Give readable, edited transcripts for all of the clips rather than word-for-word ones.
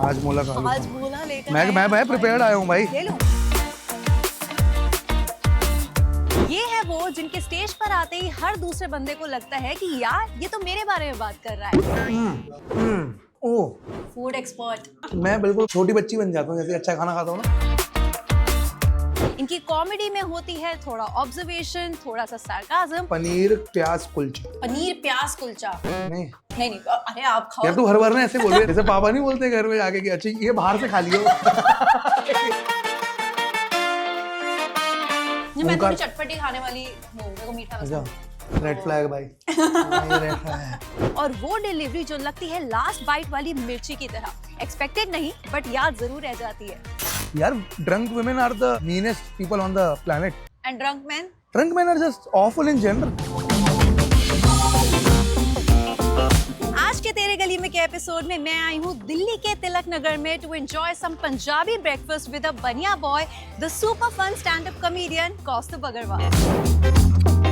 आज मोला खा आज मोला लेकर मैं प्रिपेयर्ड आया हूँ भाई। ले लो। ये है वो जिनके स्टेज पर आते ही हर दूसरे बंदे को लगता है कि यार ये तो मेरे बारे में बात कर रहा है। ओह, फूड एक्सपर्ट। मैं बिल्कुल छोटी बच्ची बन जाता हूँ जैसे अच्छा खाना खाता हूँ ना। इनकी कॉमेडी में होती है थोड़ा ऑब्जर्वेशन, थोड़ा सा सार्काज्म। पनीर प्याज कुलचा। पनीर प्याज कुलचा नहीं नहीं, अरे आप खाओ। यार, तू हर बार ना ऐसे बोल रहे जैसे पापा नहीं बोलते घर में आके कि अच्छा ये बाहर से खा लियो। मैं थोड़ी चटपटी खाने वाली हूँ, मेरे को मीठा पसंद है। रेड फ्लैग भाई। ये रेड फ्लैग। और वो डिलीवरी जो लगती है लास्ट बाइट वाली मिर्ची की तरह, एक्सपेक्टेड नहीं बट याद जरूर रह जाती है। यार, drunk women are the meanest people on the planet. And drunk man? Drunk men are just awful in general. आज के तेरे गली में के एपिसोड में मैं आई हूँ दिल्ली के तिलक नगर में to enjoy some Punjabi breakfast with a bania boy, the super fun stand up comedian Kaustubh Agarwal.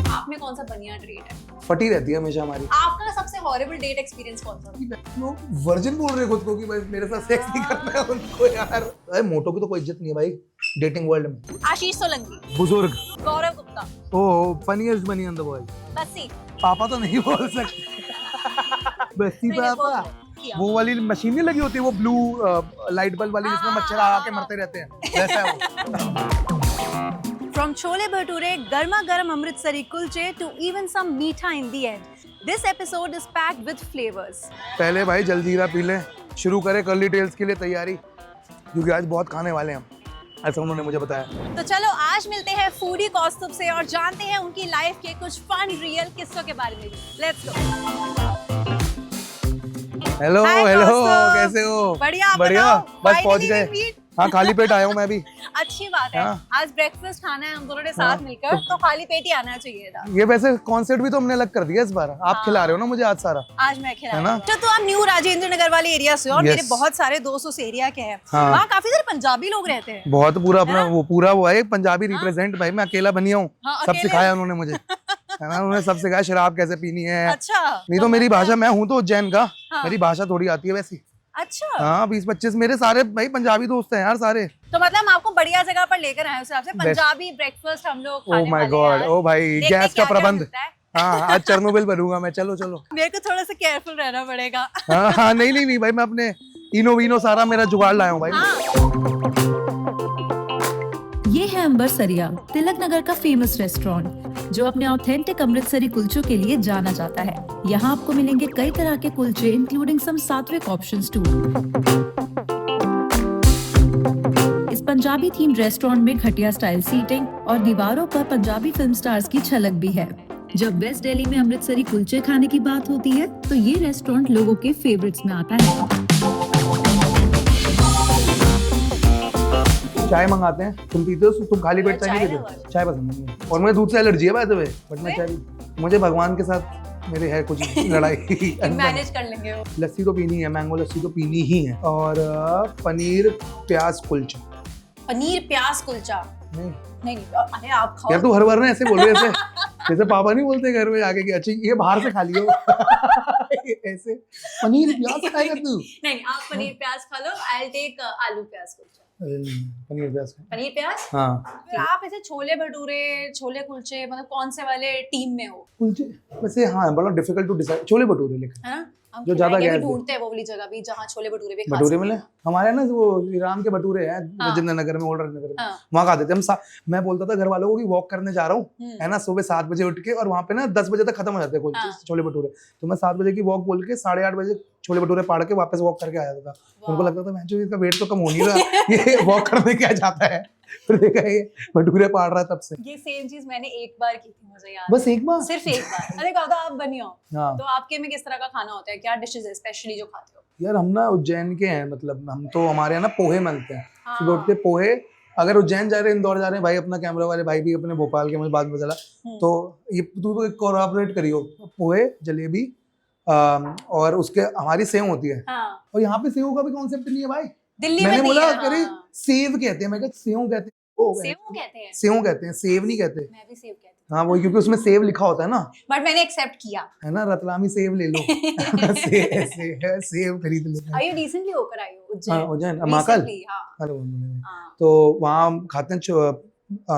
आप में कौन सा बनिया ट्रीट है? फटी रहती है हमेशा हमारी। आपका सबसे हॉरिबल डेट एक्सपीरियंस कौन सा था? लोग वर्जिन बोल रहे खुद को कि भाई मेरे साथ सेक्स नहीं करना है उनको यार। अरे मोटो की तो कोई इज्जत नहीं है भाई डेटिंग वर्ल्ड में। आशीष सोलंकी, बुजुर्ग, गौरव गुप्ता, ओह फनीएस्ट बनी इन द वर्ल्ड। बस्सी। पापा तो नहीं बोल सकते। बस्सी पापा। वो वाली मशीन नहीं लगी होती, वो ब्लू लाइट बल्ब वाली जिसमें मच्छर आके मरते रहते हैं, वैसा है वो। From छोले भटूरे, गर्मा गर्म अमृतसरी कुलचे to even some मीठा in the end, this episode is packed with flavors. पहले भाई जलजीरा पी ले, शुरू करें कर्ली टेल्स के लिए तैयारी, क्योंकि आज बहुत खाने वाले हैं हम, ऐसा उन्होंने मुझे बताया। तो चलो आज मिलते हैं फूडी कौस्तुभ से और जानते हैं उनकी लाइफ के कुछ फन रियल किस्सों के बारे में भी। Let's go. Hello Hi, hello, Kaustubh. कैसे हो? बढ़िया, बढ़िया, बताओ। बस पहुंच Finally गए। we meet. हाँ, खाली पेट आया हूँ मैं भी। अच्छी बात है। हाँ। आज ब्रेकफास्ट खाना है हम दोनों ने साथ हाँ। मिलकर, तो खाली पेट ही आना चाहिए था। ये वैसे कॉन्सेप्ट भी तो हमने अलग कर दिया इस बार। आप हाँ। खिला रहे हो ना मुझे आज सारा। आज मैं खिला है ना? तो आप न्यू राजेंद्र नगर वाले एरिया से हो और Yes. मेरे बहुत सारे दोस्त उस एरिया के हैं। हाँ। वहाँ काफी सारे पंजाबी लोग रहते हैं। बहुत पूरा अपना वो पूरा वो है पंजाबी रिप्रेजेंट। भाई मैं अकेला बनिया हूँ, हाँ, सब अकेले सिखाया उन्होंने मुझे। है ना, उन्होंने सब सिखाया शराब कैसे पीनी है। अच्छा। नहीं तो मेरी भाषा, मैं हूँ तो उज्जैन का, हाँ। मेरी भाषा थोड़ी आती है वैसी। अच्छा। हाँ, 20-25 मेरे सारे भाई पंजाबी दोस्त हैं यार सारे। तो मतलब हम आपको बढ़िया जगह पर लेकर आए उस हिसाब से पंजाबी ब्रेकफास्ट हम लोग खाने ओह माय वाले गॉड, हैं आज। ओ भाई, देखते गैस का क्या-क्या प्रबंध। मिलता है। हाँ, आज चरनोबिल बनूंगा मैं। चलो चलो। मेरे को थोड़ा सा केयरफुल रहना पड़ेगा। हाँ हाँ, नहीं भाई, मैं अपने इनो वीनो सारा मेरा जुगाड़ लाया हूँ भाई। ये है अंबर सरिया, तिलक नगर का फेमस रेस्टोरेंट जो अपने ऑथेंटिक अमृतसरी कुलचों के लिए जाना जाता है। यहाँ आपको मिलेंगे कई तरह के कुलचे इंक्लूडिंग सम सात्विक ऑप्शंस टू। इस पंजाबी थीम रेस्टोरेंट में खटिया स्टाइल सीटिंग और दीवारों पर पंजाबी फिल्म स्टार्स की झलक भी है। जब वेस्ट दिल्ली में अमृतसरी कुलचे खाने की बात होती है तो ये रेस्टोरेंट लोगों के फेवरेट्स में आता है। चाय मंगाते हैं, तुम पीते हो? तुम खाली पेट चाय नहीं चाय पीते? चाय पसंद नहीं है और मुझे दूध से एलर्जी है बाय द वे, बट मैं चाय, मुझे भगवान के साथ मेरे है कुछ लड़ाई। मैनेज कर लेंगे वो। लस्सी तो पीनी है, मैंगो लस्सी तो पीनी ही है। और पनीर प्याज कुलचा। पनीर प्याज कुलचा। नहीं नहीं, अरे आप खाओ। यार, तू हर बार ना ऐसे बोल रहे जैसे पापा नहीं बोलते घर में आके कि अच्छा ये बाहर से खा लियो। ऐसे पनीर प्याज खाएगा तू? नहीं, आप पनीर प्याज खा लो, आई विल टेक आलू प्याज कुलचा। पनीर प्याज पनीर प्याज। हाँ। तो आप ऐसे छोले भटूरे, छोले कुलचे, मतलब कौन से वाले टीम में हो? कुलचे वैसे हाँ, बड़ा difficult to decide. Chole bhature लेकिन है ना, हम जो ज्यादा खिलाएंगे भी, गैस दे। ढूंढते हैं वो वाली जगह भी जहाँ छोले भटूरे भी खा भटूरे सकते मिले हैं। हमारे ना, वो राम के भटूरे हैं हाँ। राजेंद्र नगर में, ओल्ड नगर में, हाँ। वहाँ खाते थे हम। मैं बोलता था घर वालों को कि वॉक करने जा रहा हूँ, है ना, सुबह 7 बजे उठ के, और वहाँ पे ना 10 बजे तक खत्म हो जाते हैं हाँ। छोले भटूरे। तो मैं 7 बजे की वॉक बोल के 8:30 बजे छोले भटूरे पाड़ के वापस वॉक करके आ जाता था। उनको लगता था मैं इसका वेट तो कम हो नहीं रहा, ये वॉक करने क्या जाता है। फिर देखा ये भटूरे पाड़ रहा है तब से। ये सेम चीज मैंने एक बार की थी, मुझे याद बस एक बार, सिर्फ एक बार। अरे कहा था आप बनी हो, हाँ। तो आपके में किस तरह का खाना होता है, क्या डिशेस है स्पेशली जो खाते हो? यार हम ना उज्जैन के हैं, मतलब हम तो, हमारे यहाँ ना पोहे मिलते हैं। हाँ। सुबह उठते पोहे, अगर उज्जैन जा रहे हैं, इंदौर जा रहे हैं भाई, अपना कैमरा वाले भाई भी अपने भोपाल के, मुझे बाद में चला, तो ये तू कोऑपरेट करियो। पोहे, जलेबी, और उसके हमारी सेव होती है। हाँ। और यहाँ पे सेव का भी कॉन्सेप्ट नहीं है भाई। दिल्ली मैंने में बोला नहीं है, अरे हाँ। सेव कहते हैं, मैं कहता सेव कहते हैं। सेव कहते हैं? सेव कहते हैं, सेव नहीं कहते। मैं भी सेव कहती हाँ वही, क्योंकि उसमें सेव लिखा होता है ना, बट मैंने एक्सेप्ट किया। है ना, रतलामी सेव ले लो। सेव खरीद लेते Are हैं। you recently होकर आई हो उज्जैन? हाँ उज्जैन महाकाल, Recently, हाँ। अरे वो नहीं। हाँ। तो वहाँ खाते हैं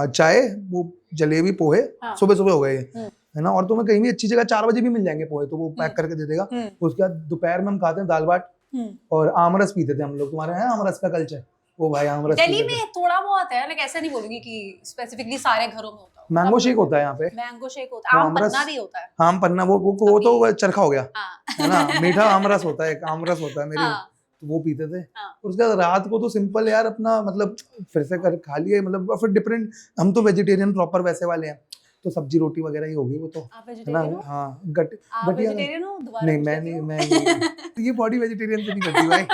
चाय, वो जलेबी पोहे, हाँ। सुबह सुबह हो गए ये, हम्म। है ना। और तुम्हें कहीं भी अच्छी जगह 4 बजे भी मिल जाएंगे पोहे, तो वो पैक करके दे देगा। उसके बाद दोपहर में हम खाते हैं दाल बाट और आमरस पीते थे हम लोग। तुम्हारे यहाँ आमरस का कल्चर? वो भाई आमरस दिल्ली में थोड़ा बहुत है, लेकिन ऐसा नहीं बोलूंगी कि स्पेसिफिकली सारे घरों में होता है। मैंगो शेक होता है यहाँ पे, मैंगो शेक होता है, आम आमरस- पन्ना भी होता है। आम पन्ना, वो तो चरखा हो गया, हाँ। है ना। मीठा आमरस होता है, एक आमरस होता है मेरे, हाँ। तो वो पीते थे। हाँ। और उसके बाद रात को तो सिंपल यार अपना, मतलब फिर से कर खा लिए, मतलब फिर डिफरेंट। हम तो वेजिटेरियन प्रॉपर वैसे वाले हैं, तो सब्जी रोटी वगैरह ही होगी वो तो, आप है ना। वेजिटेरियन हो? हाँ आप गटिया वेजिटेरियन हो? दोबारा नहीं, पूछ मैं लेती नहीं, हूँ। मैं नहीं। ये बॉडी वेजिटेरियन से नहीं करती भाई।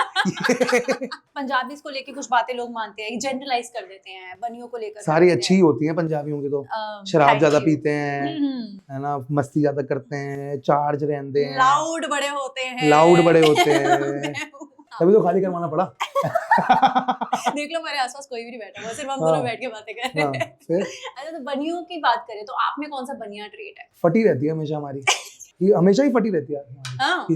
पंजाबीज को लेके कुछ बातें लोग मानते हैं, जनरलाइज कर देते हैं, बनियों को लेकर सारी करते अच्छी ही होती हैं पंजाबियों की तो। शराब thank ज्यादा you. पीते हैं, है ना, मस्ती ज्यादा करते हैं, चार्ज रहते हैं, लाउड बड़े होते हैं। लाउड बड़े होते हैं, तभी तो खाली करवाना पड़ा। देख लो मेरे आसपास कोई भी नहीं बैठा हुआ, सिर्फ हम दोनों हाँ। बैठ के बातें कर रहे हाँ, हैं। फिर अच्छा, तो बनियों की बात करें तो आप में कौन सा बनिया ट्रेट है? फटी रहती है हमेशा हमारी, ये हमेशा ही फटी रहती है हमारी। हाँ।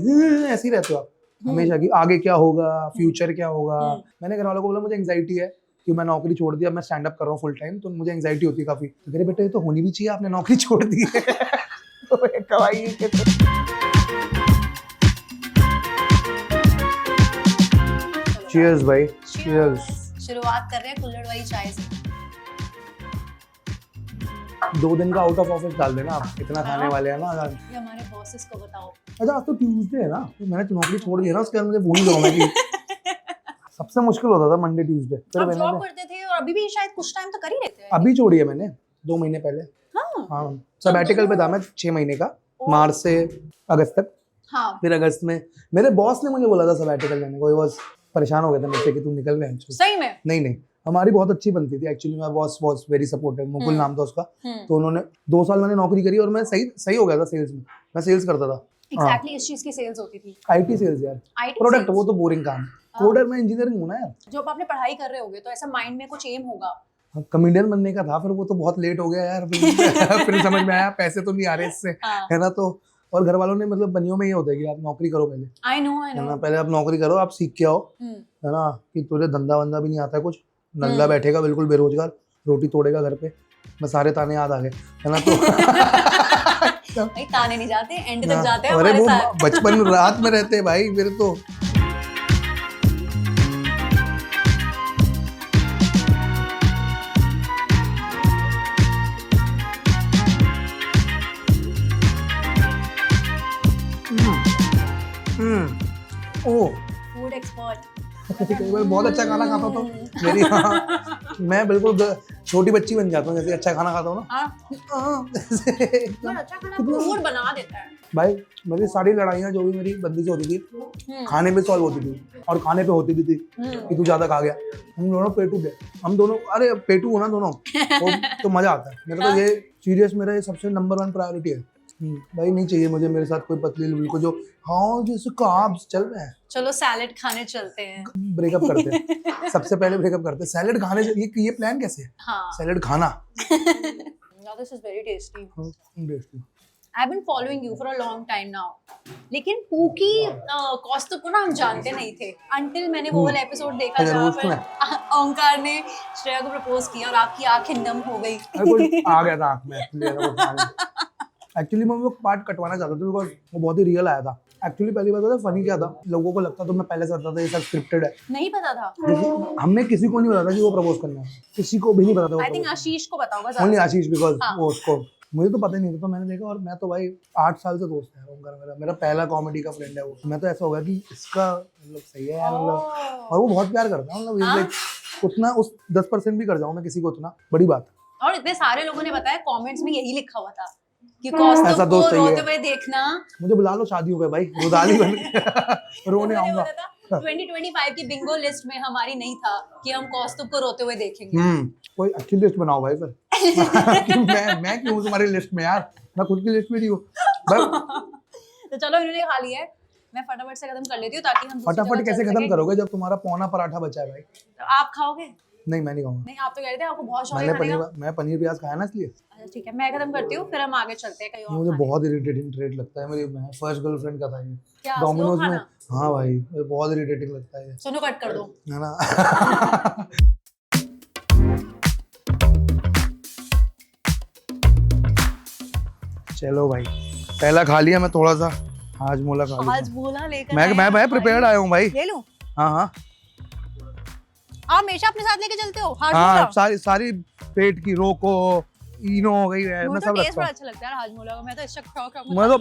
ऐसे ही रहते हो आप हमेशा, कि आगे क्या होगा, फ्यूचर क्या होगा। मैंने घर वालों को बोला मुझे एंजाइटी है कि मैं नौकरी छोड़ दिया, मैं स्टैंड अप कर रहा हूँ फुल टाइम, तो मुझे एंजाइटी होती है काफी। तो मेरे बेटे ये तो होनी भी चाहिए, आपने नौकरी छोड़ दी है। तो ये कवाई है कि- Cheers भाई, cheers। शुरुआत कर रहे हैं कुल्हड़ वाली चाय से। 2 दिन का आउट ऑफ ऑफिस डाल देना आप, इतना खाने वाले हैं ना। ये हमारे बॉसेस को बताओ। अच्छा आज तो ट्यूसडे है ना, तो मैंने तो नौकरी छोड़ दी है ना, उसके बाद मुझे भूल गया मैं कि सबसे मुश्किल होता था मंडे ट्यूसडे। फिर आप मैंने जॉब करते थे और अभी भी शायद कुछ टाइम तो कर ही रहते हैं। अभी छोड़ी है मैंने 2 महीने पहले। हाँ। हाँ सबैटिकल पे था मैं 6 महीने का, मार्च से अगस्त तक। हाँ। फिर अगस्त में मेरे बॉस ने मुझे बोला था सबैटिकल लेने को, बस परेशान हो गया था मुझसे कि तू निकल रहे हैं। सही में? नहीं, हमारी बहुत अच्छी बनती थी एक्चुअली। मेरा boss was very supportive, Mukul नाम था उसका। तो उन्होंने 2 साल मैंने नौकरी करी और मैं सही हो गया था सेल्स में। मैं सेल्स करता था। एग्जैक्टली इस चीज की सेल्स होती थी। आईटी सेल्स यार, IT प्रोडक्ट sales? वो तो बोरिंग काम। कोडर में इंजीनियरिंग हूं ना यार। जब आपने पढ़ाई कर रहे होगे तो ऐसा माइंड में कुछ एम होगा। कॉमेडियन बनने का था, फिर वो तो बहुत लेट हो गया यार। फिर समझ में आया पैसे तो नहीं आ रहे इससे, है ना। तो और घर वालों ने, मतलब बनियों में ये होता है कि आप नौकरी करो पहले, आई नो है ना, पहले आप नौकरी करो, आप सीख के आओ, है ना, कि तुझे धंधा वंदा भी नहीं आता है कुछ, नल्ला बैठेगा बिल्कुल बेरोजगार, रोटी तोड़ेगा घर पे। मैं सारे ताने याद आ गए, है ना। तो भाई ताने नहीं जाते, एंड तक हाँ, जाते हैं अरे हमारे वो साथ। बचपन रात में रहते हैं भाई मेरे तो। ओह फूड एक्सपर्ट। मैं बहुत अच्छा खाना खाता था मेरी। हाँ, मैं बिल्कुल छोटी बच्ची बन जाता हूँ जैसे अच्छा खाना खाता हूँ ना। पर अच्छा खाना फूड बना देता है। भाई मेरी सारी लड़ाइयाँ जो भी मेरी बंदी से होती थी खाने पे सॉल्व होती थी, और खाने पे होती भी थी कि तू ज्यादा खा गया। हम दोनों पेटू थे, हम दोनों, अरे पेटू हो ना दोनों, तो मजा आता है मेरे को। ये सीरियस मेरा ये सबसे नंबर 1 प्रायोरिटी है भाई। नहीं चाहिए मुझे मेरे साथ कोई पतली लुल को जो, हाँ जैसे कार्ब्स चल रहे हैं। चलो सैलेड खाने चलते हैं। ब्रेकअप करते हैं सबसे पहले, ब्रेकअप करते हैं सैलेड खाने से। ये प्लान कैसे है? हाँ। सैलेड खाना। Now this is very tasty. Tasty. I've been following you for a long time now. लेकिन पूकी कौस्तुभ को ना हम जानते नहीं थे until मैंने वो वाला एपिसोड देखा अच्छा, जहाँ रोस्ट में? पर ओंकार ने श्रेया को प्रपोज किया और आपकी आंखें नम हो गई। अरे कोई आ गया था आँख में एक्चुअली मैं वो पार्ट कटवाना चाहता था बिकॉज वो बहुत ही रियल आया था। एक्चुअली पहली बात था फनी क्या था, लोगों को लगता तो मैं पहले से बताता था ये सब स्क्रिप्टेड है। नहीं पता था। हमने किसी को नहीं बताया था कि वो प्रपोज करना है, किसी को भी नहीं पता था। आई थिंक आशीष को पता होगा ओनली ज्यादा। आशीष, बिकॉज हाँ। वो उसको, मुझे तो पता ही नहीं था। तो मैंने देखा, और मैं तो भाई 8 साल से दोस्त है ओंकार, मेरा पहला कॉमेडी का फ्रेंड है वो। मैं तो ऐसा होगा कि इसका मतलब सही है यार, मतलब। और वो बहुत प्यार करता है, मतलब लाइक उतना उस 10% भी कर जाऊँ मैं किसी को, उतना बड़ी बात। और इतने सारे लोगों ने बताया, कमेंट्स में यही लिखा हुआ था कि ऐसा कौस्तुभ को दोस्त चाहिए। रोते हुए देखना। मुझे बुला लो शादियों पे भाई, रुदाली बन के रोने उन्होंने आऊंगा। बोला था 2025 की बिंगो लिस्ट में हमारी नहीं था कि हम कौस्तुभ को रोते हुए देखेंगे। कोई अच्छी लिस्ट बनाओ भाई फिर। कि मैं क्यों हूँ तुम्हारी लिस्ट में यार, मैं खुद की लिस्ट में नहीं हूँ। तो चलो इन्होंने खा लिया है, मैं फटाफट से खत्म कर लेती हूँ ताकि हम दूसरी फटाफट जगह कैसे चल खत्म सकें। करोगे जब तुम्हारा पौना पराठा बचा है भाई? तो आप खाओगे? नहीं मैं नहीं खाऊंगा। नहीं आप तो कह रहे थे आपको बहुत शौक है मैंने खाने का। मैं पनीर प्याज खाया ना इसलिए। अच्छा ठीक है, मैं खत्म करती हूँ फिर हम आगे चलते हैं कहीं और मुझे खाने। बहुत इरिटेटिंग ट्रेट लगता है, मेरी फर्स्ट गर्लफ्रेंड का था ये क्या स्लो डोमिनोज में। खाना? हाँ भाई मुझे बहुत इरिटेटिंग लगता है ये, सुनो कट कर दो। है ना। चलो भाई पहला खा लिया मैं, थोड़ा सा हाजमोला खा लिया। आज बोला लेकर मैं प्रिपेयर्ड आया हूँ भाई। ले लूं? हाँ हाँ आप हमेशा अपने साथ लेके चलते हो हाँ, हाजमोला? सारी पेट की रोको इनो हो गई है, मैं मुझे सब तो टेस्ट रखता बड़ा हूँ। अच्छा लगता है यार हाजमोला का, मैं तो इसका शौक मैं तो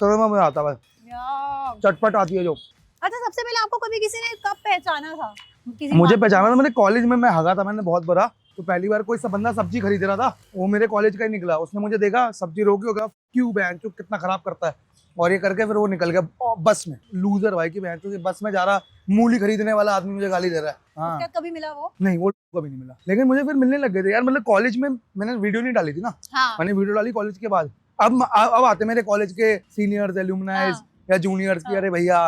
कदम में आता है, यार। चटपट आती है जो। अच्छा सबसे पहले आपको कभी किसी ने कब पहचाना था? किसी मुझे बात- पहचाना था, मैंने कॉलेज में मैं हगा था मैंने बहुत बड़ा, तो पहली बार कोई बंदा सब्जी खरीद रहा था, वो मेरे कॉलेज का ही निकला, उसने मुझे देखा सब्जी रोकी होगा, क्यों बहन चो कितना खराब करता है, और ये करके फिर वो निकल गया बस में। लूजर भाई की बहन चो, बस में जा रहा मूली खरीदने वाला आदमी मुझे गाली दे रहा है। हाँ क्या कभी मिला वो? नहीं वो कभी नहीं मिला, लेकिन मुझे फिर मिलने लग गए थे यार। मतलब कॉलेज में मैंने वीडियो नहीं डाली थी ना, हाँ मैंने वीडियो डाली कॉलेज के बाद। अब आते मेरे कॉलेज के सीनियर्स एल्यूमनाइज हाँ। या जूनियर्स की, हाँ। अरे भैया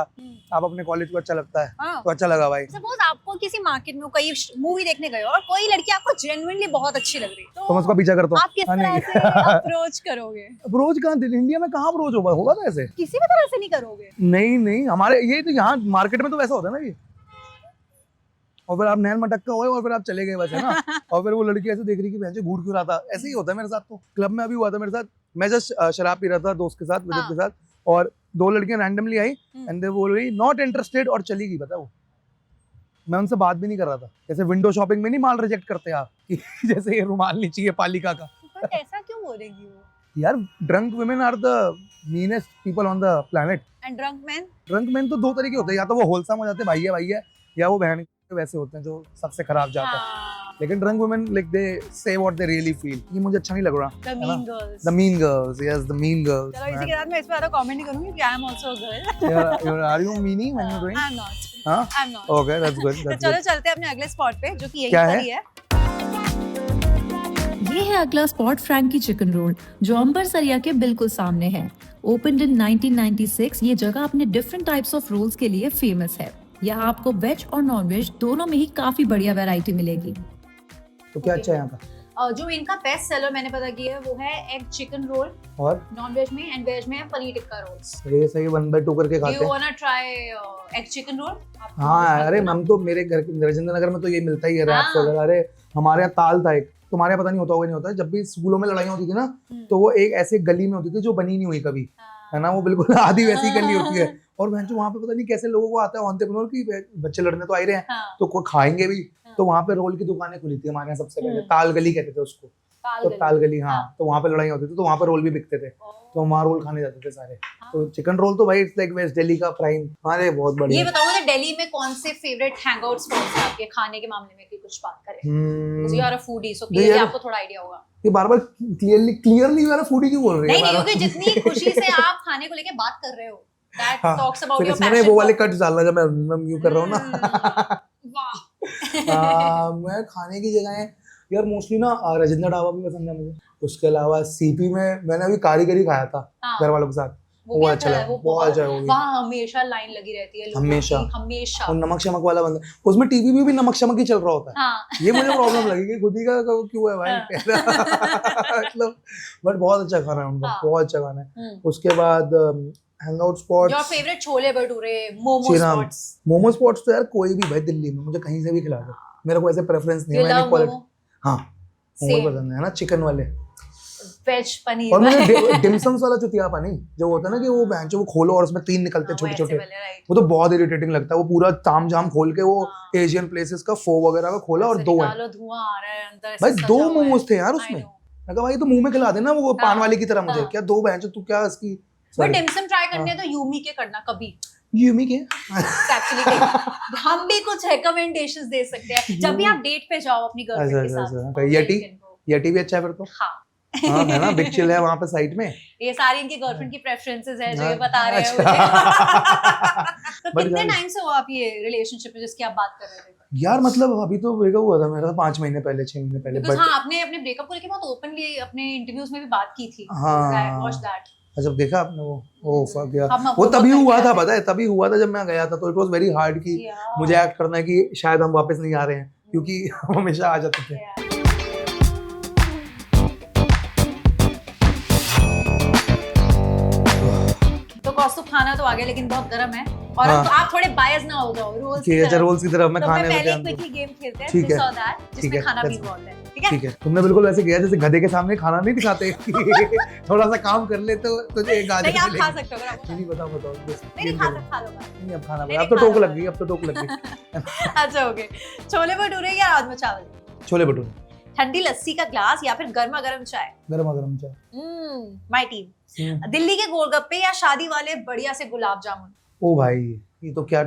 आप अपने कॉलेज को अच्छा लगता है, हाँ। तो अच्छा लगा भाई। सपोज आपको किसी मार्केट में कोई मूवी देखने गए हो और कोई लड़की आपको जेन्युइनली बहुत अच्छी लग रही तो मैं उसका पीछा करता हूँ। आप किस हाँ, तरह नहीं। से अप्रोच करोगे? अप्रोच कहाँ, इंडिया में कहाँ अप्रोच होगा था ऐसे? किसी भी तरह से नहीं करोगे? नहीं हमारे ये तो यहाँ मार्केट में तो वैसा होता है ना ये, और फिर आप नैन मटक्का हुए और फिर आप चले गए बस, है ना। और फिर वो लड़की ऐसे देख रही कि भैंसे घूर क्यों रहा था, ऐसे ही होता है मेरे साथ। तो क्लब में अभी हुआ था मेरे साथ, मैं जस्ट शराब पी रहा था दोस्त के साथ, विदित हाँ। के साथ, और दो लड़कियां randomly I hmm. And they बोल रही नॉट इंटरेस्टेड और चली गई। पता वो मैं उनसे बात भी नहीं कर रहा था, जैसे विंडो शॉपिंग में नहीं माल रिजेक्ट करते आप कि जैसे ये रुमाल नहीं चाहिए पालिका का। पर ऐसा क्यों बोलेगी वो? यार drunk women are the meanest people on the planet. And drunk man? Drunk man तो दो तरीके होते हैं, या तो वो होलसम हो जाते हैं भाई है, या वो बहन वैसे होते हैं जो सबसे खराब जाता है। हाँ, लेकिन ड्रंक वुमेन लाइक दे से व्हाट दे रियली फील, ये मुझे अच्छा नहीं लग रहा। the mean girls। The mean girls, yes the mean girls. चलो इसी के साथ मैं इस पे ज्यादा कमेंट नहीं करूंगी कि I am also a girl. Are you meaning when you doing? I am not. हां I am not. Okay that's good, तो दैट्स चलो गुड। चलते हैं अपने अगले स्पॉट पे जो कि यहीं क्या पर है? ही है। ये है अगला स्पॉट फ्रैंकी चिकन रोल जो अंबरसरिया के बिल्कुल सामने है। ओपनड इन 1996, ये जगह अपने डिफरेंट टाइप्स ऑफ रोल्स के लिए फेमस है। यहाँ आपको वेज और नॉन वेज दोनों में ही काफी बढ़िया वैरायटी मिलेगी। तो क्या अच्छा है यहाँ का? जो इनका बेस्ट सेलर मैंने पता किया है वो है एग चिकन रोल, और नॉन वेज में, एंड वेज में है पनीर टिक्का रोल्स। ये सही 1/2 करके डू खाते यू हैं। वांना ट्राई एग चिकन रोल? हाँ अरे हम तो मेरे घर के राजेंद्र नगर में तो ये मिलता ही है रैप्स हाँ। वगैरह। अरे हमारे यहाँ ताल था एक, तुम्हारे यहाँ पता नहीं होता होगा नहीं होता है, जब भी स्कूलों में लड़ाइयाँ होती थी ना तो वो एक ऐसे गली में होती थी जो बनी नहीं हुई कभी, है ना, वो बिल्कुल आधी वैसी गली होती है। और भैंसो वहाँ पे पता नहीं कैसे लोगों को आता है एंटरप्रेन्योर की बच्चे लड़ने तो आ ही रहे हैं, हाँ, तो कोई खाएंगे भी। हाँ। तो वहाँ पे रोल की दुकानें खुली थी हमारे यहाँ सबसे पहले, हम्म। ताल गली कहते थे उसको, ताल तो गली। ताल गली। हाँ हाँ। तो वहाँ पे लड़ाई होती थी तो वहाँ पे रोल भी बिकते थे, तो वहाँ रोल खाने जाते थे सारे। तो चिकन रोल तो भाई इट्स लाइक वेस्ट दिल्ली का प्राइम। अरे बहुत ये बढ़िया। बताओ मुझे दिल्ली में कौन से फेवरेट हैंगआउट स्पॉट्स हैं आपके खाने के मामले में, कि कुछ बात करें? Because you are a foodie, so नहीं clearly यार। आपको थोड़ा आइडिया होगा। ये बार बार क्लियरली मेरा फूडी क्यों बोल रही है? नहीं बार-बार? क्योंकि जितनी खुशी से आप खाने को लेके बात कर रहे हो, that हाँ, talks about फिर your इसमें passion वो वाले for- कट्स डालना जब मैं यूं कर रहा हूँ ना। वाह। मैं खाने की जगह यार मोस्टली ना राजेंद्र ढाबा भी पसंद है मुझे। उसके अलावा सीपी में मैंने अभी कारीगरी खाया था हाँ, घर वालों के साथ, वो वो भी अच्छा है, लगा, वो बहुत अच्छा है वो भी। वहाँ हमेशा लाइन लगी रहती है लोगों हमेशा। की, हमेशा। और नमक शमक वाला बंदा, उसमें टीवी में भी नमक शमक ही चल रहा होता है। हाँ। ये मुझे प्रॉब्लम लगी कि खुद ही का क्यों है भाई। मतलब बट बहुत अच्छा खाना है उनका, हाँ। बहुत अच्छा खाना है। उसके बाद hangout spot, your favourite chole bhature, momo Shriram. Spots? Momo spots तो यार कोई भी भाई दिल्ली में मुझे कहीं से भी खिला दो, मेरे को ऐसे प्रेफरेंस नहीं यू है। मैंने लव क्वालिटी, मोमो? हाँ मोमो Same. पसंद है ना, चिकन वाले। वेज पनीर और मुझे डिमसम्स वाला चुतिया पानी जो होता है ना, कि वो बेंचो वो खोलो और उसमें 3 निकलते हैं छोटे छोटे, वो तो बहुत इरिटेटिंग लगता है। वो पूरा ताम झाम खोल के वो हाँ। एशियन प्लेसेस का फो वगैरह का खोला और 2 है धुआं आ रहा है अंदर से, भाई, सजा 2 हुआ है। मोमोज थे यार I उसमें। know. मैं कहा भाई तो मुंह में खिला देना वो पान हाँ, वाले की तरह मुझे, हाँ। क्या 2 बेंचो तू क्या इसकी। बट डिमसम ट्राई करने तो यूमी के करना कभी। यूमी के एक्चुअली हम भी कुछ रिकमेंडेशंस दे सकते हैं जब भी आप डेट पे जाओ अपनी गर्लफ्रेंड के अच्छा, साथ। अच्छा। यटी? यटी भी अच्छा है फिर तो। हाँ। हाँ है ना, बिग चिल है वहाँ पे साइड में। ये सारी इनकी गर्लफ्रेंड की प्रेफरेंसेस है जो ये हाँ, बता रहे हैं अच्छा। मुझे। तो But कितने यार- टाइम से हो आप ये रिलेशनशिप में जिसकी आप बात कर रहे थे? यार मतलब अभी तो ब्रेकअप हुआ था मेरा 5 महीने पहले, 6 महीने पहले। Because बट हाँ आपने अपने ब्रेकअप को लेके बहुत ओपनली अपने इंटरव्यूज में भी बात की थी। हाँ। Watch that. जब देखा आपने वो फक यार, हम वो आपको तभी बहुत हुआ था, करते पता है तभी हुआ था जब मैं गया था, तो इट वाज वेरी हार्ड कि हैं। मुझे एक्ट करना है कि शायद हम वापस नहीं आ रहे हैं, क्योंकि हमेशा आ जाते थे। तो कौस्तुभ खाना तो आ गया लेकिन बहुत गर्म है और हाँ। अब आप थोड़े बायस ना हो जाओ रोल्स की अच्छा तरफ। रोल्स की तरफ मैं तो खाने मैं में पहले ध्यान दूं। क्विकली गेम खेलते हैं ठीक है, जिसमें ठीक जिसमें है, खाना भी let's- इन्वॉल्व है, ठीक है? ठीक है, तुमने बिल्कुल ऐसे किया जैसे गधे के सामने खाना नहीं दिखाते थोड़ा सा काम कर ले तो तुझे एक गाजर नहीं आप मिलेगी। खा सकते हो अगर आपको नहीं बताओ बताओ बस नहीं खा सकते खा लो बस। नहीं अब खाना नहीं, अब तो खा टोक लो। लग गई, अब तो टोक लग गई। अच्छा ओके छोले भटूरे या राजमा चावल, छोले भटूरे, ठंडी लस्सी का ग्लास या फिर गर्मा गर्म चाय? गरमा गरम चाय। My team. दिल्ली के गोलगप्पे या शादी वाले बढ़िया से गुलाब जामुन? ओ भाई ये तो क्या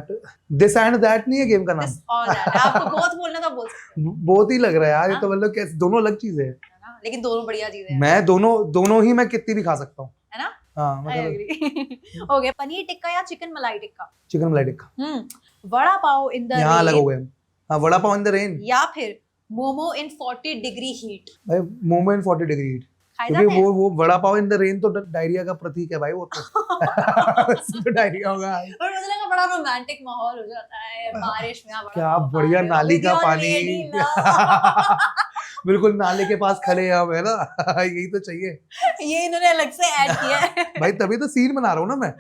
दिस एंड दैट नहीं है गेम का नाम, This or that. आपको बहुत बोलना तो बोल सकते बहुत ही लग रहा है यार, ये हाँ। तो मतलब कैसे दोनों अलग चीजें हैं। हैं ना लेकिन दोनों बढ़िया चीजें हैं मैं दोनों ही मैं कितनी भी खा सकता हूँ। है ना? हाँ I मतलब agree. ओके पनीर टिक्का या चिकन मलाई टिक्का? चिकन मलाई टिक्का, वड़ा पाव इन द यहाँ अलग हो गए हम। हाँ vada pav in the rain, या फिर मोमो इन 40 डिग्री हीट? भाई मोमो इन 40 डिग्री हीट, खाए क्योंकि जाते हैं? वो vada pav in the rain तो डायरिया का प्रतीक है भाई, वो तो उससे तो डायरिया होगा। और मुझे लगा बड़ा रोमांटिक माहौल हो जाता है बारिश में। आप क्या बढ़िया नाली का पानी बिल्कुल नाले के पास खड़े हैं हम, है ना यही तो चाहिए। ये इन्होंने अलग से ऐड किया है भाई तभी तो सीन बना रहा हूँ ना मैं,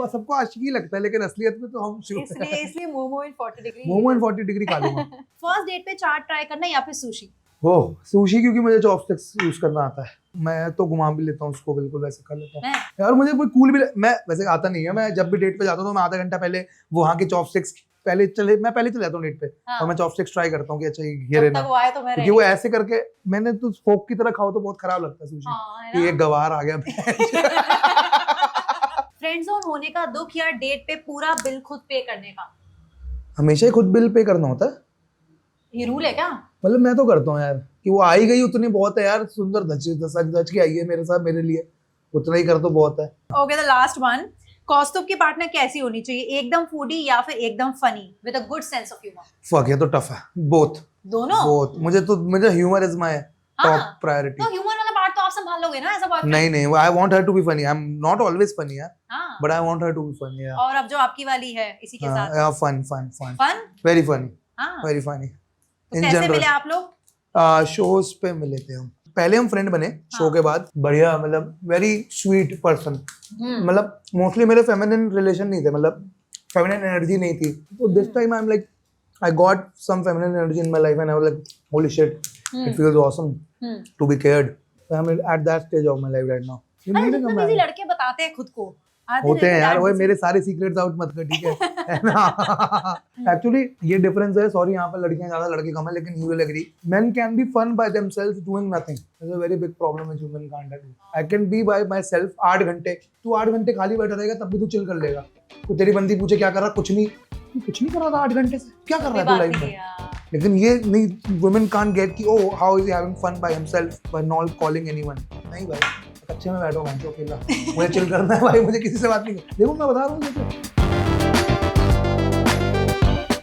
सबको आशिकी लगता है लेकिन असलियत में तो हम इसलिए मोमो इन 40 डिग्री। मोमो इन 40 डिग्री खा लूंगा। फर्स्ट डेट पे चाट ट्राई करना या फिर सुशी? ओह सुशी, क्योंकि मुझे चॉपस्टिक्स यूज करना आता है, मैं तो घुमा भी लेता हूँ उसको, बिल्कुल वैसे कर लेता हूँ हैं? यार। मुझे कोई कूल भी मैं वैसे आता नहीं है, मैं जब भी डेट पे जाता हूँ तो मैं आधा घंटा पहले वहाँ के चॉपस्टिक्स मैं पहले चले जाता हूँ डेट पे हाँ। और मैं चॉपस्टिक्स ट्राई करता हूँ कि अच्छा ये जब रहना, तक वो आए तो मैं क्योंकि वो ऐसे करके मैंने तो फोक की तरह खाओ तो बहुत खराब लगता है सुशी, हाँ, है कि ये ना? गवार आ गया। फ्रेंड जोन होने का दुख या डेट पे पूरा बिल खुद पे करने का? हमेशा ही खुद बिल पे करना होता है, ये रूल है क्या? मतलब मैं तो करता हूँ यार, कि वो आई गई उतनी बहुत है यार, सुंदर धच के आई है मेरे साथ, मेरे लिए उतना ही कर तो बहुत है। Okay the last one. Kaustubh की पार्टनर कैसी होनी चाहिए, एकदम फूडी या फिर एकदम funny with a good sense of humour? Fuck ये तो टफ है, बोथ दोनों? मुझे ह्यूमर इज माय हाँ, टॉप प्रायोरिटी। तो ह्यूमर वाला पार्ट तो आप संभाल लोगे ना ऐसा बॉयफ्रेंड? नहीं I want her to be funny, I am not always funny यार, हाँ। But I want her to be funny यार। और अब जो आपकी वाली है इसी के साथ फन फन? वेरी फनी, हाँ। वेरी फनी तो इन कैसे मिले जनरल। आप लोग? शोज पे मिले थे हम, पहले हम फ्रेंड बने शो के बाद, बढ़िया मतलब वेरी स्वीट पर्सन, मतलब मोस्टली मेरे फेमिनिन रिलेशन नहीं थे, मतलब फेमिनिन एनर्जी नहीं थी, तो this time I am like I got some feminine energy in my life and I was like holy shit it feels awesome to be cared, I am at that stage of my life right now. अरे जितने busy लड़के बताते हैं खुद को आधे होते हैं लड़के यार, that वो busy। मेरे सारे सीक्रेट्स आउट मत कर, ठीक है ना? एक्चुअली ये डिफरेंस है, सॉरी यहाँ पर लड़कियां ज्यादा लड़के कम है, लेकिन you will agree men can be fun by themselves doing nothing, it's a very big problem which women can't do. I can be by myself 8 घंटे, तू 8 घंटे खाली बैठा रहेगा तब भी तू चिल कर लेगा, तो तेरी बंदी पूछे क्या कर रहा, कुछ नहीं कर रहा था 8 घंटे से, क्या कर रहा है तू लाइफ में? लेकिन ये नहीं, वुमेन कांट गेट कि oh how is having fun by himself by not calling anyone. नहीं भाई, अच्छे में बैठो मैं तो अकेला, मुझे चिल करना है भाई, मुझे किसी से बात नहीं करनी। देखो मैं बता रहा हूँ देखो,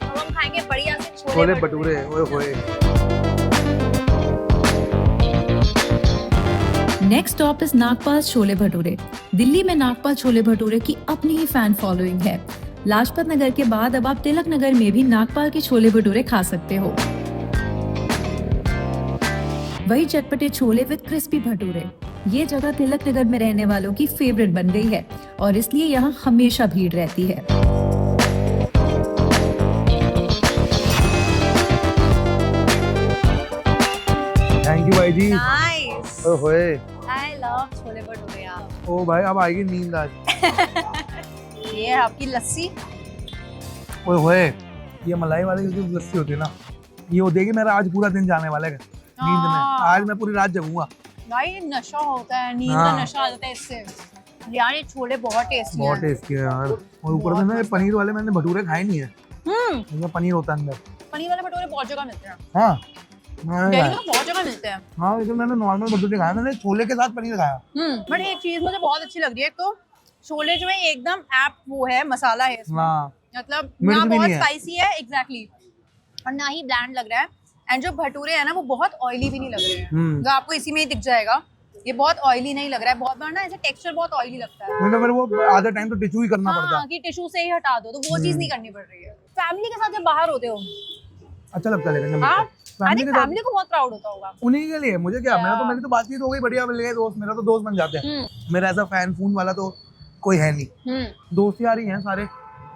अब हम खाएंगे बढ़िया से छोले भटूरे, ओए होए। Next stop is Nagpal chole bhature. Delhi में नागपाल छोले भटूरे की अपनी ही फैन फॉलोइंग है। लाजपत नगर के बाद अब आप तिलक नगर में भी नागपाल के छोले भटूरे खा सकते हो। वही चटपटे छोले विद क्रिस्पी भटूरे। ये जगह तिलक नगर में रहने वालों की फेवरेट बन गई है और इसलिए यहाँ हमेशा भीड़ रहती है। थैंक यू भाई जी। नाइस, ओए होए, आई लव छोले भटूरे यार। ओ भाई अब आएगी नींद आज। ये है आपकी लस्सी। ओए होए, ये मलाई वाली जो लस्सी होती है ना, ये हो देगी मेरा आज पूरा दिन जाने वाला है नींद में, आज मैं पूरी रात जगूंगा भाई ये नशा होता है, नींद हाँ। का नशा आ जाता है इससे। यार ये छोले बहुत टेस्टी बहुत हैं। टेस्टी है यार, और ऊपर से ना ये पनीर वाले मैंने भटूरे खाए नहीं है, इसमें पनीर होता है अंदर। पनीर वाले भटूरे बहुत जगह मिलते हैं, हाँ मैंने दिल्ली खाया। में बहुत जगह मिलते हैं। हाँ लेकिन मैंने नॉर्मल भटूरे खाया, मैंने छोले के साथ पनीर खाया। बट एक चीज मुझे बहुत अच्छी लग रही है, तो छोले जो है एकदम ऐप वो है, मसाला है इसमें, हाँ मतलब मिर्च ना भी बहुत नहीं है। स्पाइसी है एग्जैक्टली, और ना ही ब्लैंड लग रहा है। एंड जो भटूरे है ना वो बहुत ऑयली भी नहीं लग रहे हैं, जो आपको इसी में ही दिख जाएगा, ये बहुत ऑयली नहीं लग रहा है। बहुत बार ना ऐसे टेक्सचर बहुत ऑयली लगता है, मुझे फिर वो आधा टाइम तो टिश्यू ही करना पड़ता हाँ है। कि टिश्यू से ही हटा दो, तो वो चीज नहीं करनी पड़ रही है। फैमिली के साथ जब बाहर होते हो अच्छा लगता है लेकिन हाँ, आई फैमिली थिंक के साथ फैमिली को बहुत प्राउड होता होगा। उन्हीं के लिए मुझे क्या Yeah. मेरी तो बातचीत हो गई बढ़िया मिल गए दोस्त, मेरा तो दोस्त बन जाते हैं। मेरा ऐसा फैन फून वाला तो कोई है नहीं, दोस्त यार ही हैं सारे,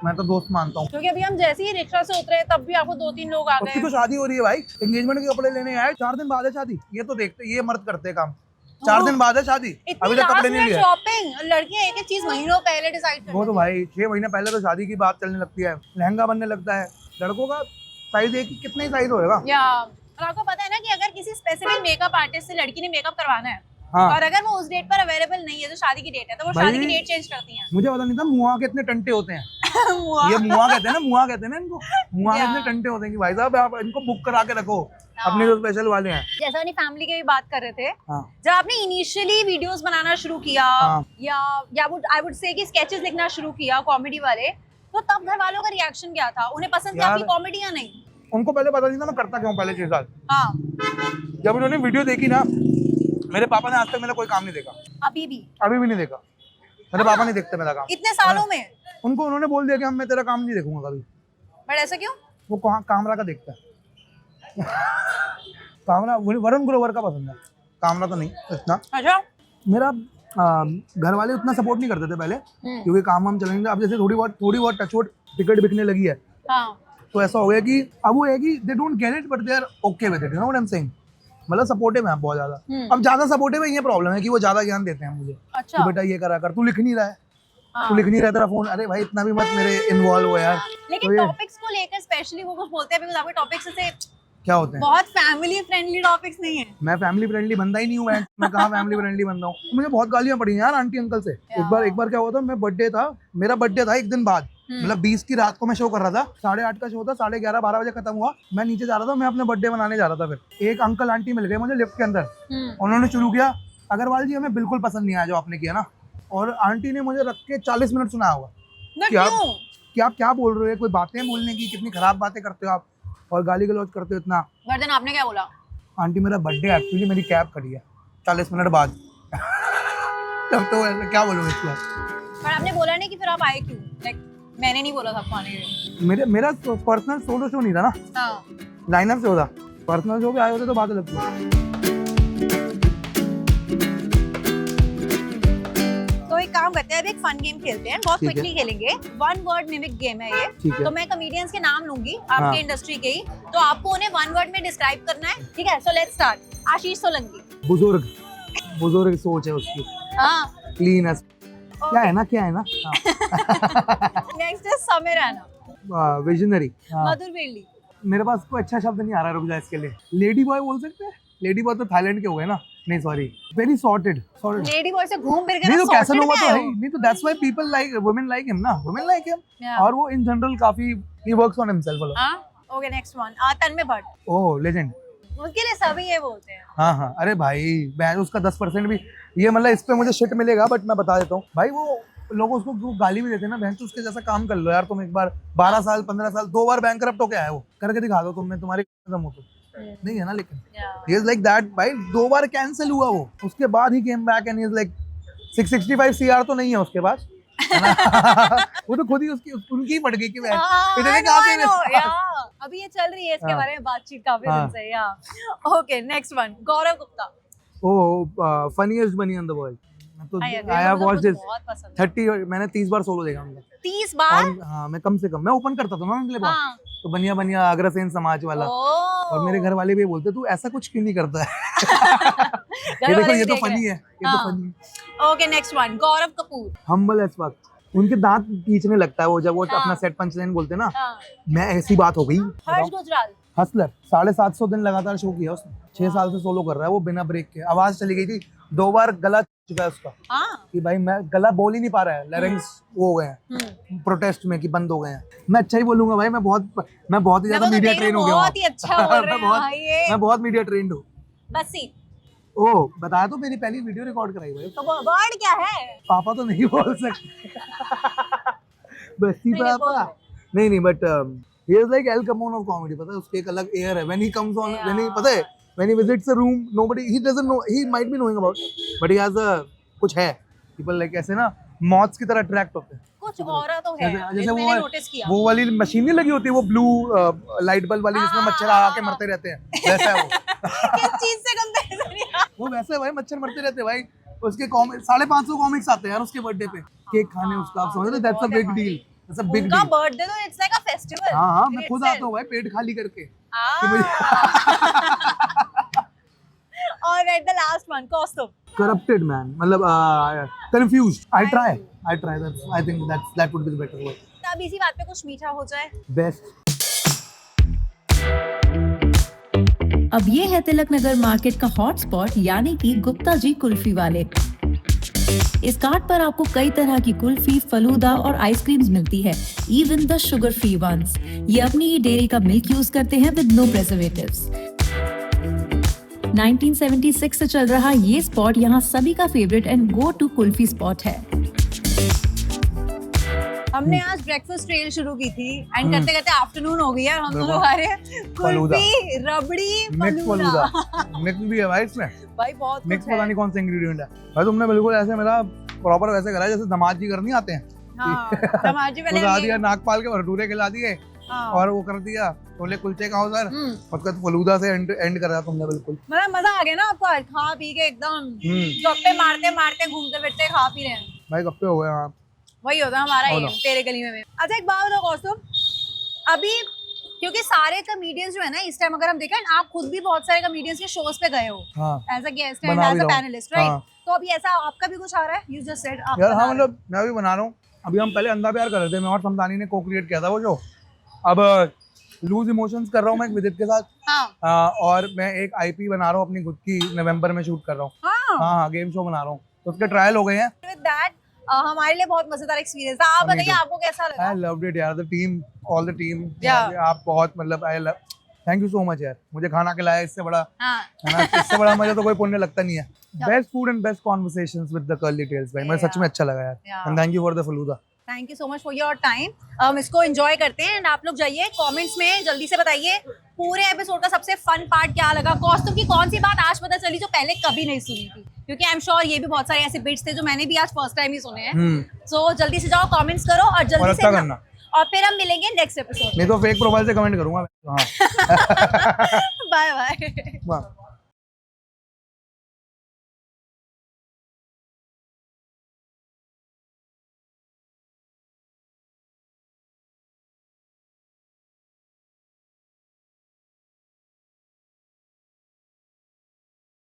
मैं तो दोस्त मानता हूँ। क्योंकि अभी हम जैसे ही रिक्शा से उतरे तब भी आपको 2-3 लोग आ उसकी गए। तो शादी हो रही है भाई, एंगेजमेंट के कपड़े लेने आए, 4 दिन बाद है शादी। ये तो देखते, ये मर्द करते हैं काम, 4 दिन बाद है शादी, अभी तक कपड़े नहीं लिए। शॉपिंग, लड़कियां एक एक चीज महीनों पहले डिसाइड कर वो तो भाई 6 महीने पहले तो शादी की बात चलने लगती है, लहंगा बनने लगता है। लड़कों का साइज एक कितना ही साइज होएगा। या और आपको पता है ना कि अगर किसी स्पेसिफिक मेकअप आर्टिस्ट से लड़की ने मेकअप करवाना है, हाँ। और अगर वो उस डेट पर अवेलेबल नहीं है जो शादी की डेट है, तो वो भाई, शादी की डेट चेंज करती हैं। मुझे पता नहीं था मुआ के इतने टंटे होते हैं। मुआ। ये मुआ कहते हैं ना, मुआ कहते हैं ना इनको, मुआ के क्या? इतने टंटे होते हैं कि भाई साहब आप इनको बुक करा के रखो, अपने जो स्पेशल वाले हैं। जैसा अपनी फैमिली की भी बात कर रहे थे, हाँ। जब आपने इनिशियली वीडियोस बनाना शुरू किया, हाँ। या आई वुड से कि स्केचेस लिखना शुरू किया कॉमेडी वाले, तो तब घर वालों का रिएक्शन क्या था? उन्हें पसंद थी यार, आपकी कॉमेडी या नहीं? उनको पहले पता नहीं था मैं करता क्यों पहले 6 साल। हाँ। जब उन्होंने वीडियो देखी ना, मेरे पापा ने आज तक मेरा कोई काम नहीं देखा, अभी भी नहीं देखा। मेरे पापा नहीं देखते मेरा काम इतने सालों में? उनको उन्होंने बोल दिया कि हम मैं तेरा काम नहीं देखूंगा कभी। बट ऐसा क्यों? वो कामरा का देखता है। कामरा वरुण ग्रोवर का पसंद है, कामरा तो नहीं इतना। अच्छा। मेरा घर वाले उतना सपोर्ट नहीं करते थे पहले, क्योंकि काम हम चलेंगे। अब जैसे थोड़ी बहुत टचवुड टिकट बिकने लगी है, हाँ। तो ऐसा हो गया कि अब वो है कि they don't get it but they are okay with it, you know what I am saying. मतलब सपोर्टिव है बहुत ज्यादा। अब ज्यादा सपोर्टिव है, ये प्रॉब्लम है कि वो ज्यादा ज्ञान देते हैं मुझे। अच्छा। कि बेटा ये करा कर, तू लिख नहीं रहा है, तू लिख नहीं रहा तेरा फोन, अरे भाई इतना भी मत मेरे इन्वॉल्व हो यार। लेकिन टॉपिक्स को लेकर स्पेशली वो कुछ बोलते हैं, बिकॉज़ आपके टॉपिक्स से क्या होते हैं, बहुत फैमिली फ्रेंडली टॉपिक्स नहीं है। मैं फैमिली फ्रेंडली बंदा ही नहीं हूँ, मैं कहाँ फैमिली फ्रेंडली बंदा हूँ। मुझे बहुत गालियां पड़ी हैं यार आंटी अंकल से। एक बार क्या हुआ था, मेरा बर्थडे था एक दिन बाद, मतलब 20 की रात को मैं शो कर रहा था, 8:30 का शो था, 11:30-12 बजे खत्म हुआ। मैं नीचे जा रहा था, मैं अपने बर्थडे मनाने जा रहा था। फिर एक अंकल आंटी मिल गए मुझे लिफ्ट के अंदर, उन्होंने शुरू किया, अग्रवाल जी हमें बिल्कुल पसंद नहीं आया जो आपने किया ना। और आंटी ने मुझे रख के 40 मिनट सुनाया होगा कि आप क्या बोल रहे हो, कोई बातें बोलने की, कितनी खराब बातें करते हो आप, और गाली गलौज करते हो इतना। वर्धन आपने क्या बोला? आंटी मेरा बर्थडे एक्चुअली मेरी कैब खड़ी है 40 मिनट बाद। तब तो क्या बोलूँ इसको। पर आपने बोला नहीं कि फिर आप आए क्यों? लाइक मैंने नहीं बोला था आपको आने के लिए। मेरा पर्सनल सोलो शो नहीं था ना, हाँ। लाइनअप से होता। पर्सनल शो पे आए होते तो बात अलग थी। तो एक काम करते हैं, अब एक फन गेम खेलते हैं, बहुत ठीक है। क्विकली खेलेंगे। 1 वर्ड मिमिक गेम है ये। ठीक है। तो मैं कॉमेडियंस के नाम लूंगी आपके हाँ। इंडस्ट्री के ही, तो आपको उन्हें 1 वर्ड में डिस्क्राइब करना है, ठीक है? So let's start. Ashish Solanki. बुजुर्ग सोच है उसकी, हाँ। क्लीन है, क्या है ना। नेक्स्ट है समय रैना। विजनरी। मधुर बेली। मेरे पास कोई अच्छा शब्द नहीं आ रहा, रुक जा इसके लिए। लेडी बॉय बोल सकते हैं? लेडी बॉय तो थाईलैंड के हो गए ना, नहीं sorry, very sorted. Lady boy से घूम फिर के नहीं ना तो कैसा sorted हुआ में तो आए है हो। ही। नहीं तो that's why people like women like him ना, वुमेन लाइक हिम। Yeah. और वो इन जनरल काफी ही वर्क्स ऑन हिमसेल्फ। हाँ। Okay next one. Tanmay Bhatt. Oh legend. उसके लिए सभी ये बोलते हैं। हाँ, अरे भाई मैं उसका 10% भी, ये मतलब इस पे मुझे शिट मिलेगा, बट मैं बता देता हूँ भाई, वो लोग उसको गाली भी देते हैं ना, बहन उसके जैसा काम कर लो यार तुम एक बार। 12 साल 15 साल 2 बार बैंकरप्ट होके आया, वो करके दिखा दो तुमने, तुम्हारी खत्म हो तो नहीं है ना। लेकिन he is like that भाई, 2 बार कैंसिल हुआ वो, उसके बाद he came back and he is like 665 CR तो नहीं है उसके पास, है ना? वो तो खुद ही उनकी ही पड़ गई कि इतने कहाँ से। अभी ये चल रही है इसके हाँ। बारे में बातचीत काफी हाँ। दिन से। या ओके नेक्स्ट वन। गौरव गुप्ता। ओह फनीएस्ट बनी इन द वर्ल्ड। तो I agree, आई हैव मुझे वॉच्ड दिस बहुत पसंद है। 30, मैंने 30 बार सोलो देखा उनका। 30 बार? और हाँ, मैं कम से कम मैं ओपन करता था ना उनके लिए बहुत। हाँ। तो बनिया अग्रसेन समाज वाला। और मेरे घर वाले भी बोलते तू ऐसा कुछ क्यों नहीं करता है। ये देखो ये तो फनी है, ये तो फनी है। Okay next one. Gaurav Kapoor. Humble as fuck. उनके दांत खींचने लगता है वो जब वो हाँ। अपना सेट पंचलाइन बोलते हैं ना। हाँ। मैं ऐसी बात हो गई। हर्ष गुजराल। हसलर 750 दिन लगातार शो किया उसने, 6 साल से सोलो कर रहा है वो बिना ब्रेक के। आवाज चली गई थी 2 बार, गला चुका है उसका हाँ। कि भाई मैं गला बोल ही नहीं पा रहा है, लैरिंग्स वो हो गए हैं प्रोटेस्ट में कि बंद हो गए हैं। मैं अच्छा ही बोलूंगा भाई, मैं बहुत ही ज्यादा मीडिया ट्रेन हो गया हूँ। बहुत ही अच्छा बोल रहे हैं भाई ये। मैं बहुत मीडिया ट्रेंड हूँ। बस्सी। ओह बताया तो, मेरी पहली वीडियो रिकॉर्ड कराई भाई। तो वर्ड क्या है? पापा तो नहीं बोल सकते। बस्सी नहीं, पापा बोल। नहीं but he is like El Capone of comedy, पता है उसके एक अलग एयर है। when he comes on, when he पता है when he visits a room, nobody, he doesn't know, he might be knowing about, but he has a कुछ है, people like ऐसे ना मॉथ्स की तरह अट्रैक्ट होते हैं। कुछ और तो है, जैसे मैंने नोटिस किया। वो वाली मशीन नहीं लगी होती, वो ब्लू लाइट बल्ब वाली जिसमें मच्छर आके मरते रहते हैं, वैसा है वो। किस चीज से कंपैरिजन यार? वो वैसे है भाई, मच्छर मरते रहते हैं भाई। उसके 550 कॉमिक्स आते हैं यार उसके बर्थडे पे, केक खाने उसका, आप समझ रहे हो, that's a big deal, that's a big उनका डील। बर्थडे तो इट्स लाइक अ फेस्टिवल। हाँ, मैं खुद आता हूँ भाई पेट खाली करके कि और at the last one costume. corrupted man, मतलब confused. I try that. I think that would be the better word. अब इसी बात पे कुछ मीठा हो जाए। Best. अब ये है तिलक नगर मार्केट का हॉट स्पॉट यानी कि गुप्ता जी कुल्फी वाले। इस कार्ट पर आपको कई तरह की कुल्फी, फलूदा और आइसक्रीम्स मिलती है, even the sugar free ones. ये अपनी ही डेयरी का मिल्क यूज करते हैं विद नो प्रिजर्वेटिव्स। 1976 से चल रहा ये स्पॉट यहाँ सभी का favourite and go to kulfi spot है। हमने आज ब्रेकफास्ट ट्रेल शुरू की थी एंड करते करते आफ्टरनून हो गई है, हम दोनों खा रहे हैं कुल्फी, रबड़ी, मिक्स फलूदा। मिक्स भी है भाई इसमें, भाई बहुत मिक्स कुछ है। पता नहीं कौन सा इंग्रेडिएंट है भाई। तुमने बिल्कुल ऐसे मेरा प्रॉपर वैसे करा है जैसे दामाद जी करनी आते हैं। हाँ, टमाटर पहले खुदा दिया, नाक पाल के भटूरे खिला दिए हाँ। और वो कर दिया छोले कुलचे खाओ सर, उसका फलूदा से एंड करा तुमने बिल्कुल। मतलब मजा आ गया ना आपको आज खा पी के एकदम गप्पे मारते मारते घूमते फिरते खा पी रहे हैं। भाई गप्पे हो गए। हाँ, वही होता है हमारा हो ये ना। तेरे गली में। अच्छा एक बात बताओ कौस्तुभ, अभी क्योंकि सारे कॉमेडियंस जो है ना इस टाइम अगर हम देखें, आप खुद भी बहुत सारे कॉमेडियंस के शोज पे गए हो हाँ एज अ गेस्ट एंड बना एज भी अ रहा हूँ। Panelist, right? हाँ। तो अभी ऐसा आपका भी कुछ आ रहा है? यू जस्ट सेड आप यार बना हाँ, रहे मतलब मैं भी बना रहा हूँ। अभी हम पहले अंधा प्यार कर रहे थे, मैं और समतानी ने को क्रिएट किया था वो शो। अब लूज इमोशंस कर रहा हूँ मैं विदित के साथ। हाँ। और मैं एक आईपी बना रहा हूँ अपनी खुद की, नवंबर में शूट कर रहा हूँ। हाँ। हाँ, गेम शो बना रहा हूँ, तो उसके ट्रायल हो गए हैं। विद दैट हमारे लिए बहुत मजेदार एक्सपीरियंस था। आप Me बताइए too. आपको कैसा लगा? I loved it यार, the team, all the team. Yeah. आप बहुत मतलब थैंक यू सो मच यार, मुझे खाना खिलाया, इससे बड़ा हाँ। है ना, इससे बड़ा मजा तो कोई पुण्य लगता नहीं है। Best food and best conversations with the curly tails भाई, मुझे सच में अच्छा लगा यार। And thank you for the falooda. Thank you so much for your time. हम इसको एंजॉय करते हैं एंड आप लोग जाइए कमेंट्स में जल्दी से बताइए पूरे एपिसोड का सबसे फन पार्ट क्या लगा। कॉस्ट्यूम की कौन सी बात आज पता चली जो पहले कभी नहीं सुनी थी, क्योंकि आई एम श्योर ये भी बहुत सारे ऐसे बिट्स थे जो मैंने भी आज फर्स्ट टाइम ही सुने हैं। सो जल्दी से जाओ कमेंट्स करो और जल्दी से करना, और फिर हम मिलेंगे नेक्स्ट एपिसोड में। नहीं तो फेक प्रोफाइल से कमेंट करूंगा मैं। हाँ बाय बाय।